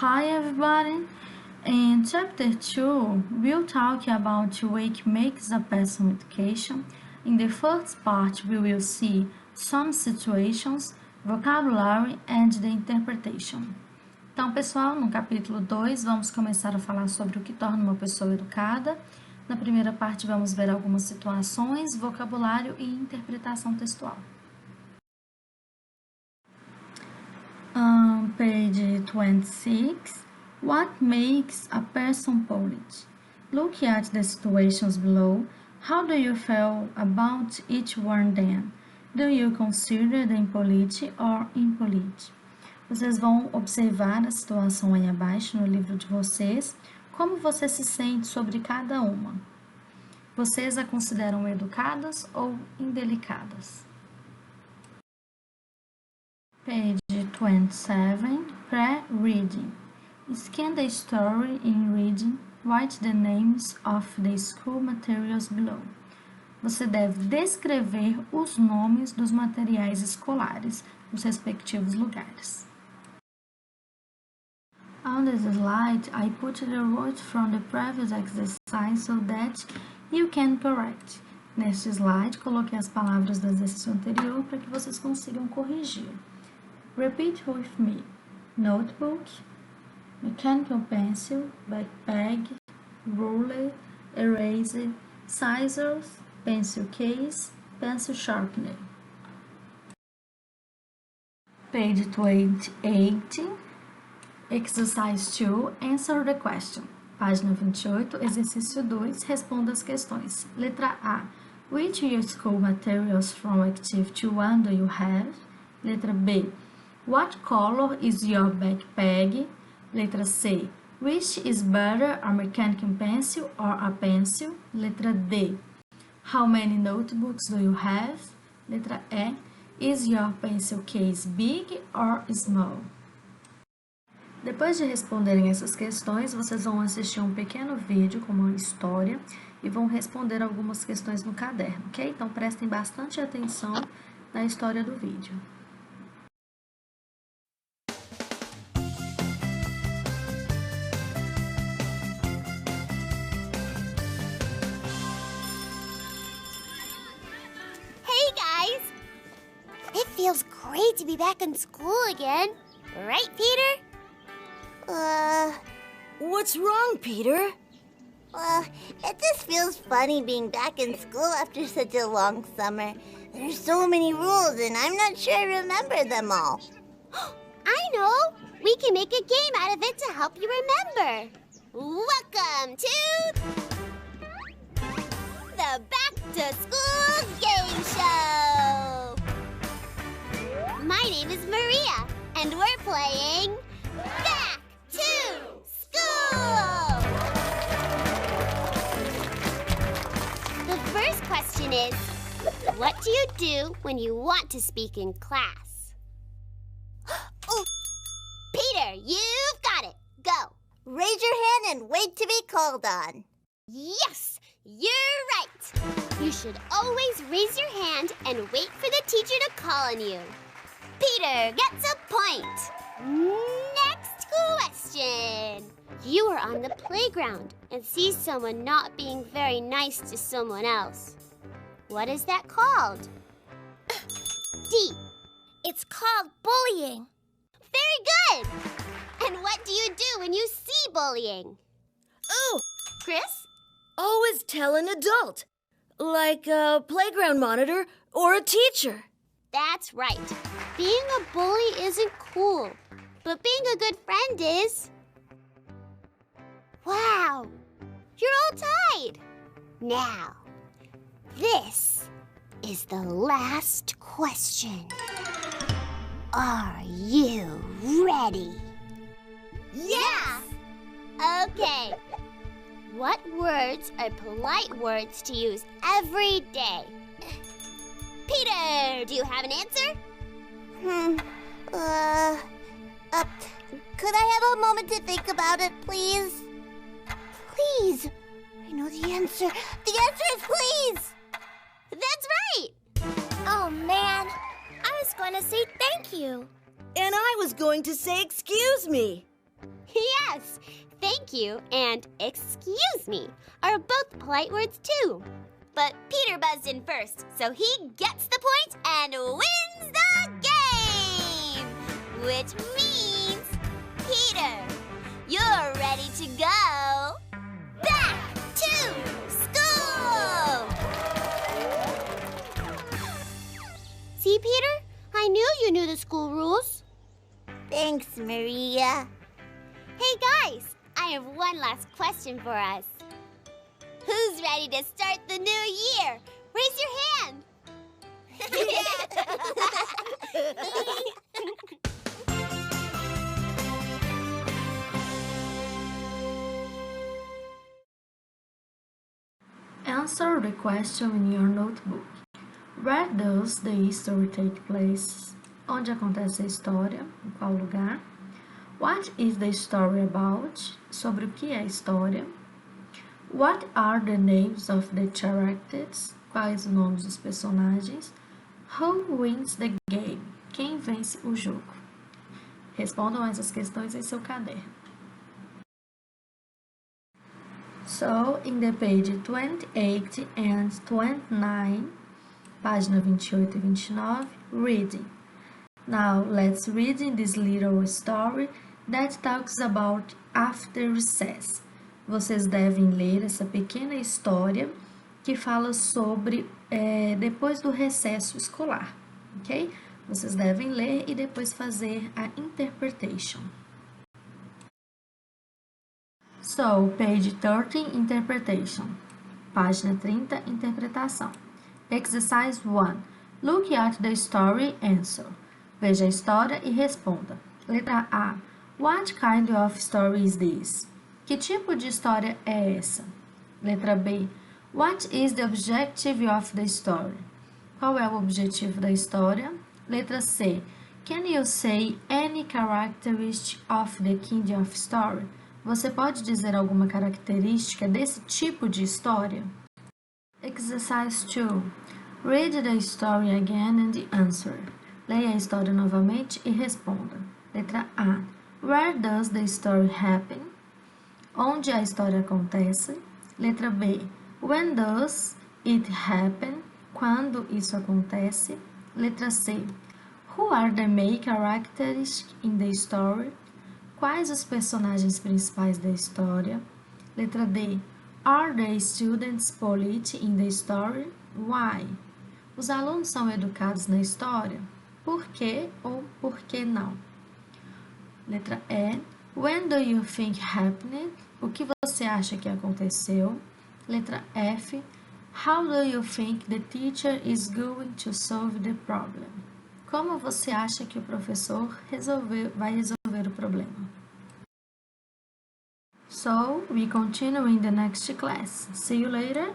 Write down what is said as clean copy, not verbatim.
Hi everybody! In chapter 2, we'll talk about what makes a person education. In the first part, we will see some situations, vocabulary and the interpretation. Então, pessoal, no capítulo 2, vamos começar a falar sobre o que torna uma pessoa educada. Na primeira parte, vamos ver algumas situações, vocabulário e interpretação textual. Page 26. What makes a person polite? Look at the situations below. How do you feel about each one then? Do you consider them polite or impolite? Vocês vão observar a situação aí abaixo no livro de vocês. Como você se sente sobre cada uma? Vocês a consideram educadas ou indelicadas? Page 27, pre-reading. Scan the story in reading. Write the names of the school materials below. Você deve descrever os nomes dos materiais escolares nos respectivos lugares. On this slide, I put the words from the previous exercise so that you can correct. Neste slide, coloquei as palavras do exercício anterior para que vocês consigam corrigir. Repeat with me. Notebook, mechanical pencil, backpack, ruler, eraser, scissors, pencil case, pencil sharpener. Page 28, exercise 2, answer the question. Página 28, exercício 2, responda as questões. Letra A. Which school materials from Activity 1 do you have? Letra B. What color is your backpack? Letra C. Which is better, a mechanical pencil or a pencil? Letra D. How many notebooks do you have? Letra E. Is your pencil case big or small? Depois de responderem essas questões, vocês vão assistir um pequeno vídeo com uma história e vão responder algumas questões no caderno, ok? Então prestem bastante atenção na história do vídeo. It feels great to be back in school again. Right, Peter? What's wrong, Peter? It just feels funny being back in school after such a long summer. There's so many rules, and I'm not sure I remember them all. I know! We can make a game out of it to help you remember. Welcome to the Back to School Game Show! My name is Maria, and we're playing Back to School! The first question is, what do you do when you want to speak in class? Oh, Peter, you've got it. Go. Raise your hand and wait to be called on. Yes, you're right. You should always raise your hand and wait for the teacher to call on you. Peter gets a point. Next question. You are on the playground and see someone not being very nice to someone else. What is that called? D. It's called bullying. Very good. And what do you do when you see bullying? Oh, Chris? always tell an adult, like a playground monitor or a teacher. That's right. Being a bully isn't cool, but being a good friend is. Wow, you're all tied. Now, this is the last question. Are you ready? Yes! Okay. What words are polite words to use every day? Peter, do you have an answer? Could I have a moment to think about it, please? Please. I know the answer. The answer is please. That's right. Oh, man. I was going to say thank you. And I was going to say excuse me. Yes, thank you and excuse me are both polite words too. But Peter buzzed in first, so he gets the point and wins the game! Which means, Peter, you're ready to go back to school! See, Peter? I knew you knew the school rules. Thanks, Maria. Hey, guys, I have one last question for us. Who's ready to start the new year? Raise your hand. Answer the question in your notebook. Where does the history take place? Onde acontece a história? Em qual lugar? What is the story about? Sobre o que é a história? What are the names of the characters? Quais os nomes dos personagens? Who wins the game? Quem vence o jogo? Respondam essas questões em seu caderno. So, in the page 28 and 29, página 28 e 29, reading. Now, let's read in this little story that talks about after recess. Vocês devem ler essa pequena história que fala sobre depois do recesso escolar, ok? Vocês devem ler e depois fazer a interpretation. So, page 30, interpretation. Página 30, interpretação. Exercise 1. Look at the story, answer. Veja a história e responda. Letra A. What kind of story is this? Que tipo de história é essa? Letra B. What is the objective of the story? Qual é o objetivo da história? Letra C. Can you say any characteristic of the kind of story? Você pode dizer alguma característica desse tipo de história? Exercise 2. Read the story again and answer. Leia a história novamente e responda. Letra A. Where does the story happen? Onde a história acontece? Letra B. When does it happen? Quando isso acontece? Letra C. Who are the main characters in the story? Quais os personagens principais da história? Letra D. Are the students polite in the story? Why? Os alunos são educados na história? Por quê ou por que não? Letra E. When do you think happened? O que você acha que aconteceu? Letra F. How do you think the teacher is going to solve the problem? Como você acha que o professor vai resolver o problema? So, we continue in the next class. See you later.